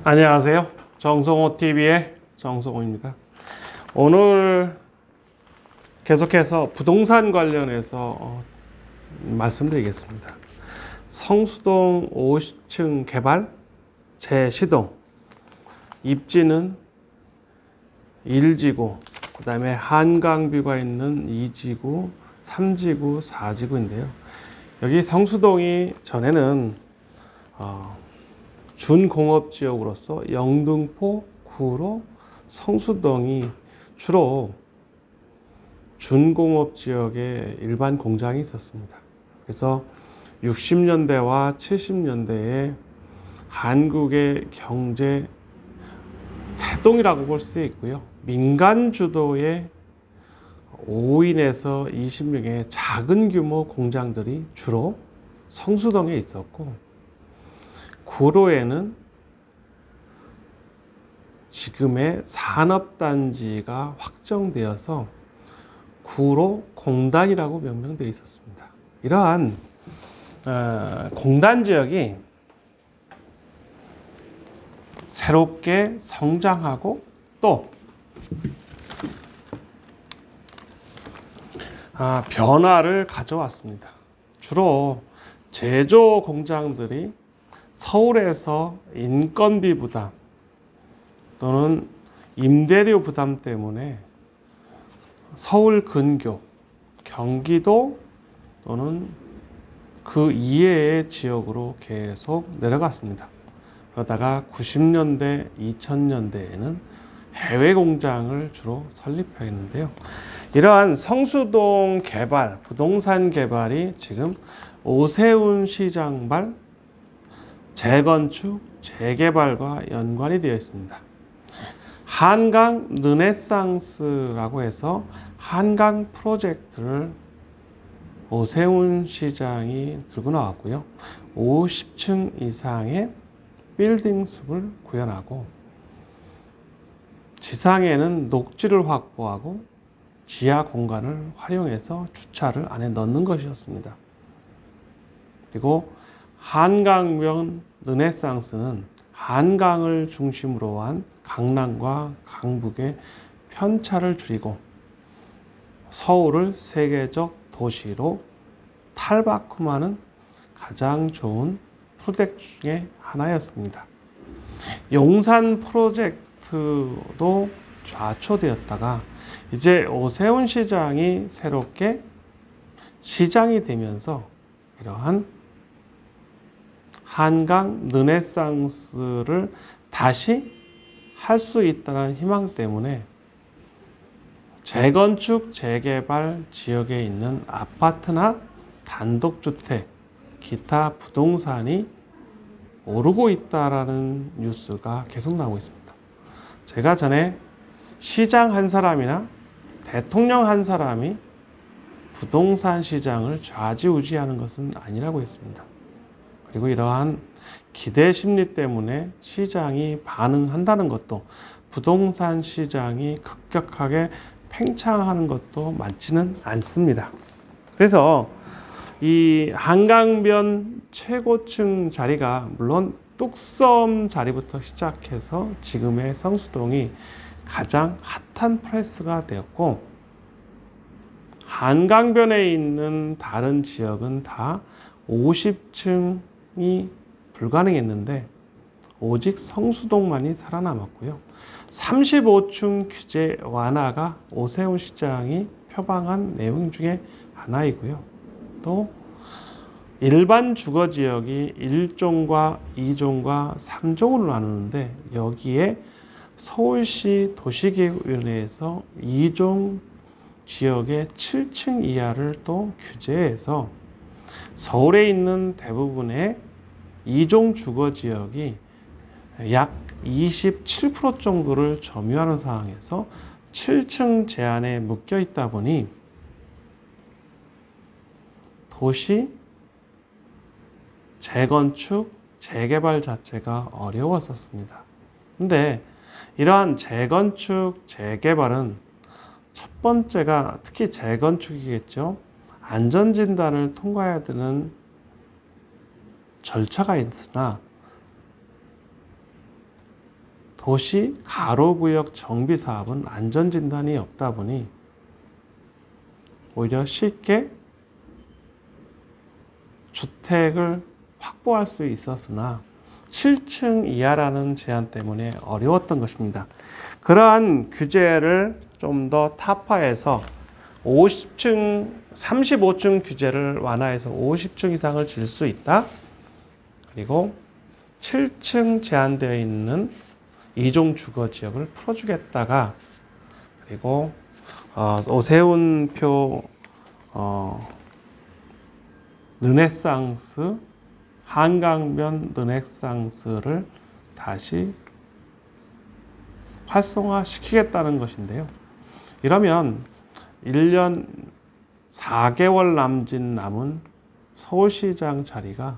안녕하세요. 정성호TV의 정성호입니다. 오늘 계속해서 부동산 관련해서 말씀드리겠습니다. 성수동 50층 개발 재시동, 입지는 1지구, 그 다음에 한강뷰가 있는 2지구, 3지구, 4지구인데요. 여기 성수동이 전에는 준공업지역으로서 영등포, 구로, 성수동이 주로 준공업지역에 일반 공장이 있었습니다. 그래서 60년대와 70년대에 한국의 경제 태동이라고 볼 수 있고요. 민간 주도의 5인에서 20명의 작은 규모 공장들이 주로 성수동에 있었고, 구로에는 지금의 산업단지가 확정되어서 구로 공단이라고 명명되어 있었습니다. 이러한 공단 지역이 새롭게 성장하고 또 변화를 가져왔습니다. 주로 제조 공장들이 서울에서 인건비 부담 또는 임대료 부담 때문에 서울 근교, 경기도 또는 그 이외의 지역으로 계속 내려갔습니다. 그러다가 90년대, 2000년대에는 해외 공장을 주로 설립했는데요. 이러한 성수동 개발, 부동산 개발이 지금 오세훈 시장발 재건축, 재개발과 연관이 되어 있습니다. 한강 르네상스라고 해서 한강 프로젝트를 오세훈 시장이 들고 나왔고요. 50층 이상의 빌딩 숲을 구현하고 지상에는 녹지를 확보하고 지하 공간을 활용해서 주차를 안에 넣는 것이었습니다. 그리고 한강변 르네상스는 한강을 중심으로 한 강남과 강북의 편차를 줄이고 서울을 세계적 도시로 탈바꿈하는 가장 좋은 프로젝트 중에 하나였습니다. 용산 프로젝트도 좌초되었다가 이제 오세훈 시장이 새롭게 시장이 되면서 이러한 한강 르네상스를 다시 할 수 있다는 희망 때문에 재건축, 재개발 지역에 있는 아파트나 단독주택, 기타 부동산이 오르고 있다는 뉴스가 계속 나오고 있습니다. 제가 전에 시장 한 사람이나 대통령 한 사람이 부동산 시장을 좌지우지하는 것은 아니라고 했습니다. 그리고 이러한 기대 심리 때문에 시장이 반응한다는 것도, 부동산 시장이 급격하게 팽창하는 것도 많지는 않습니다. 그래서 이 한강변 최고층 자리가 물론 뚝섬 자리부터 시작해서 지금의 성수동이 가장 핫한 플레이스가 되었고, 한강변에 있는 다른 지역은 다 50층이 불가능했는데 오직 성수동만이 살아남았고요. 35층 규제 완화가 오세훈 시장이 표방한 내용 중에 하나이고요. 또 일반 주거지역이 1종과 2종과 3종으로 나누는데 여기에 서울시 도시계획위원회에서 2종 지역의 7층 이하를 또 규제해서 서울에 있는 대부분의 2종 주거지역이 약 27% 정도를 점유하는 상황에서 7층 제한에 묶여 있다 보니 도시 재건축, 재개발 자체가 어려웠었습니다. 근데 이러한 재건축, 재개발은 첫 번째가 특히 재건축이겠죠. 안전진단을 통과해야 되는 절차가 있으나 도시 가로구역 정비 사업은 안전진단이 없다 보니 오히려 쉽게 주택을 확보할 수 있었으나 7층 이하라는 제한 때문에 어려웠던 것입니다. 그러한 규제를 좀 더 타파해서 35층 규제를 완화해서 50층 이상을 질 수 있다. 그리고 7층 제한되어 있는 2종 주거지역을 풀어주겠다가, 그리고 오세훈표 르네상스, 한강변 르네상스를 다시 활성화시키겠다는 것인데요. 이러면 1년 4개월 남은 서울시장 자리가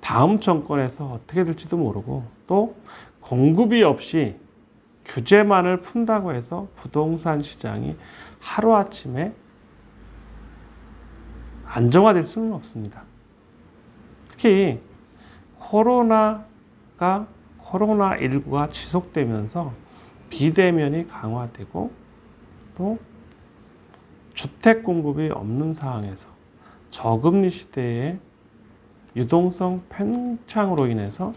다음 정권에서 어떻게 될지도 모르고, 또 공급이 없이 규제만을 푼다고 해서 부동산 시장이 하루아침에 안정화될 수는 없습니다. 특히 코로나19가 지속되면서 비대면이 강화되고 또 주택 공급이 없는 상황에서 저금리 시대의 유동성 팽창으로 인해서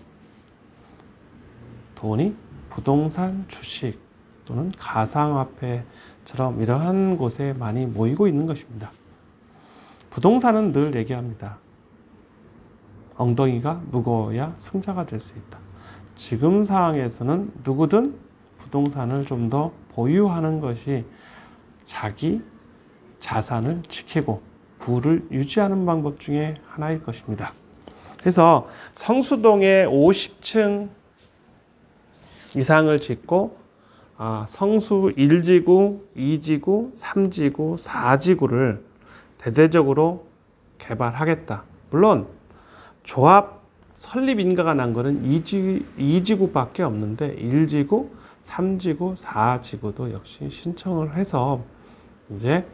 돈이 부동산, 주식 또는 가상화폐처럼 이러한 곳에 많이 모이고 있는 것입니다. 부동산은 늘 얘기합니다. 엉덩이가 무거워야 승자가 될 수 있다. 지금 상황에서는 누구든 부동산을 좀 더 보유하는 것이 자기 자산을 지키고 부를 유지하는 방법 중에 하나일 것입니다. 그래서 성수동에 50층 이상을 짓고 성수 1지구, 2지구, 3지구, 4지구를 대대적으로 개발하겠다. 물론 조합 설립 인가가 난 거는 2지구밖에 없는데 1지구, 3지구, 4지구도 역시 신청을 해서 이제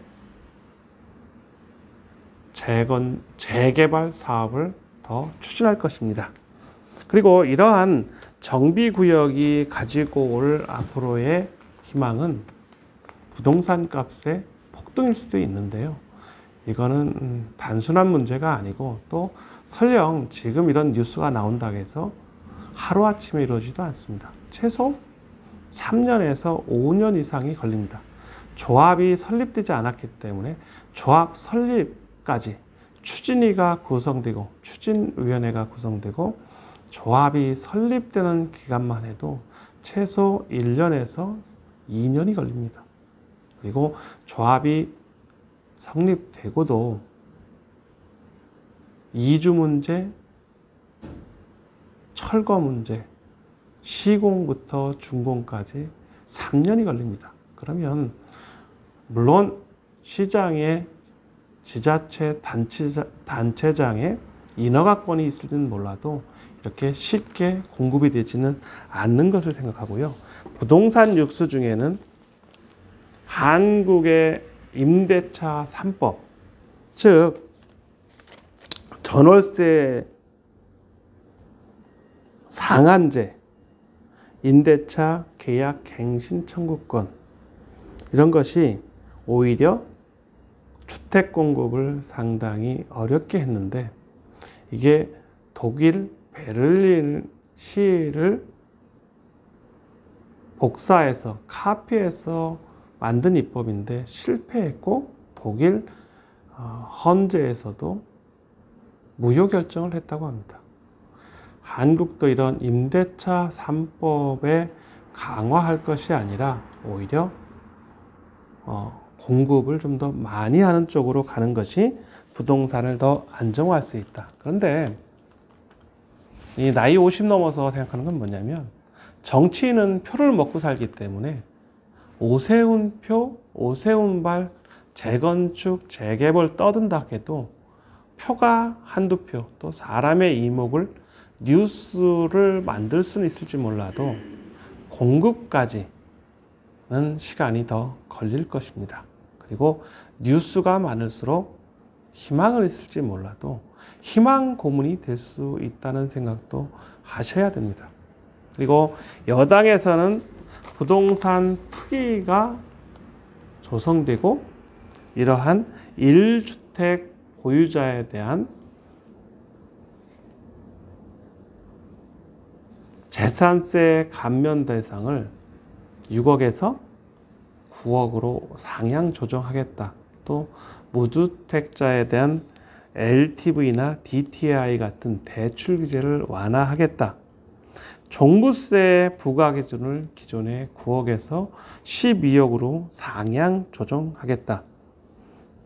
재개발 사업을 더 추진할 것입니다. 그리고 이러한 정비구역이 가지고 올 앞으로의 희망은 부동산 값의 폭등일 수도 있는데요. 이거는 단순한 문제가 아니고, 또 설령 지금 이런 뉴스가 나온다고 해서 하루아침에 이루어지지도 않습니다. 최소 3년에서 5년 이상이 걸립니다. 조합이 설립되지 않았기 때문에 조합 설립까지 추진위가 구성되고 추진위원회가 구성되고 조합이 설립되는 기간만 해도 최소 1년에서 2년이 걸립니다. 그리고 조합이 성립되고도 이주 문제, 철거 문제, 시공부터 준공까지 3년이 걸립니다. 그러면 물론 시장의 지자체 단체장의 인허가권이 있을지는 몰라도 이렇게 쉽게 공급이 되지는 않는 것을 생각하고요. 부동산 육수 중에는 한국의 임대차 3법, 즉 전월세 상한제, 임대차 계약 갱신 청구권, 이런 것이 오히려 주택 공급을 상당히 어렵게 했는데, 이게 독일 베를린 시를 복사해서 카피해서 만든 입법인데 실패했고, 독일 헌재에서도 무효 결정을 했다고 합니다. 한국도 이런 임대차 3법에 강화할 것이 아니라 오히려 공급을 좀 더 많이 하는 쪽으로 가는 것이 부동산을 더 안정화할 수 있다. 그런데 이 나이 50 넘어서 생각하는 건 뭐냐면, 정치인은 표를 먹고 살기 때문에 오세훈표, 오세훈발, 재건축, 재개발 떠든다 해도 표가 한두 표, 또 사람의 이목을, 뉴스를 만들 수는 있을지 몰라도 공급까지는 시간이 더 걸릴 것입니다. 그리고 뉴스가 많을수록 희망은 있을지 몰라도 희망 고문이 될 수 있다는 생각도 하셔야 됩니다. 그리고 여당에서는 부동산 특위가 조성되고 이러한 1주택 보유자에 대한 재산세 감면 대상을 6억에서 9억으로 상향 조정하겠다. 또 무주택자에 대한 LTV나 DTI 같은 대출 규제를 완화하겠다. 종부세 부과 기준을 기존의 9억에서 12억으로 상향 조정하겠다.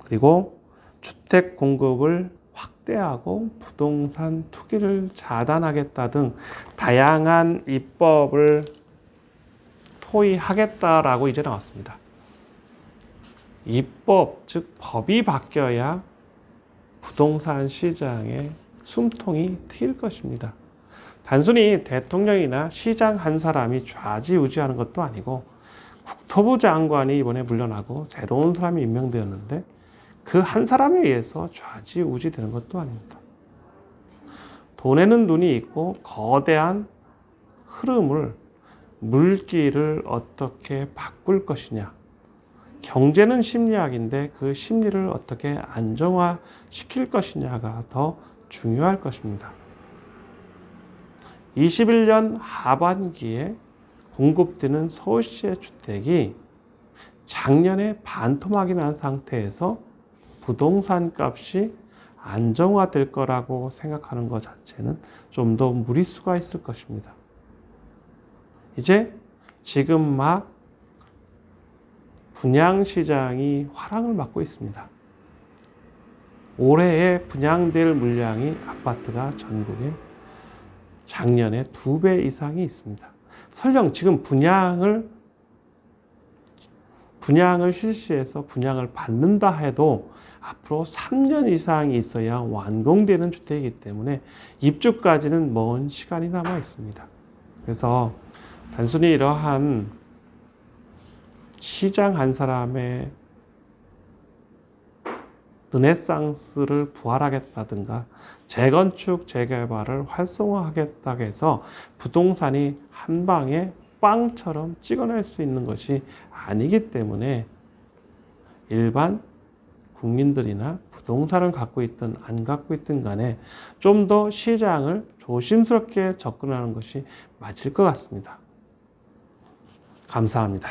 그리고 주택 공급을 확대하고 부동산 투기를 차단하겠다 등 다양한 입법을 토의하겠다라고 이제 나왔습니다. 입법, 즉 법이 바뀌어야 부동산 시장의 숨통이 트일 것입니다. 단순히 대통령이나 시장 한 사람이 좌지우지하는 것도 아니고 국토부 장관이 이번에 물러나고 새로운 사람이 임명되었는데 그 한 사람에 의해서 좌지우지 되는 것도 아닙니다. 돈에는 눈이 있고 거대한 흐름을, 물기를 어떻게 바꿀 것이냐. 경제는 심리학인데 그 심리를 어떻게 안정화시킬 것이냐가 더 중요할 것입니다. 21년 하반기에 공급되는 서울시의 주택이 작년에 반토막이 난 상태에서 부동산 값이 안정화될 거라고 생각하는 것 자체는 좀 더 무리수가 있을 것입니다. 이제 지금 막 분양시장이 화랑을 맞고 있습니다. 올해에 분양될 물량이 아파트가 전국에 작년에 2배 이상이 있습니다. 설령 지금 분양을 실시해서 분양을 받는다 해도 앞으로 3년 이상이 있어야 완공되는 주택이기 때문에 입주까지는 먼 시간이 남아 있습니다. 그래서 단순히 이러한 시장 한 사람의 르네상스를 부활하겠다든가 재건축, 재개발을 활성화하겠다고 해서 부동산이 한 방에 빵처럼 찍어낼 수 있는 것이 아니기 때문에 일반 국민들이나 부동산을 갖고 있든 안 갖고 있든 간에 좀 더 시장을 조심스럽게 접근하는 것이 맞을 것 같습니다. 감사합니다.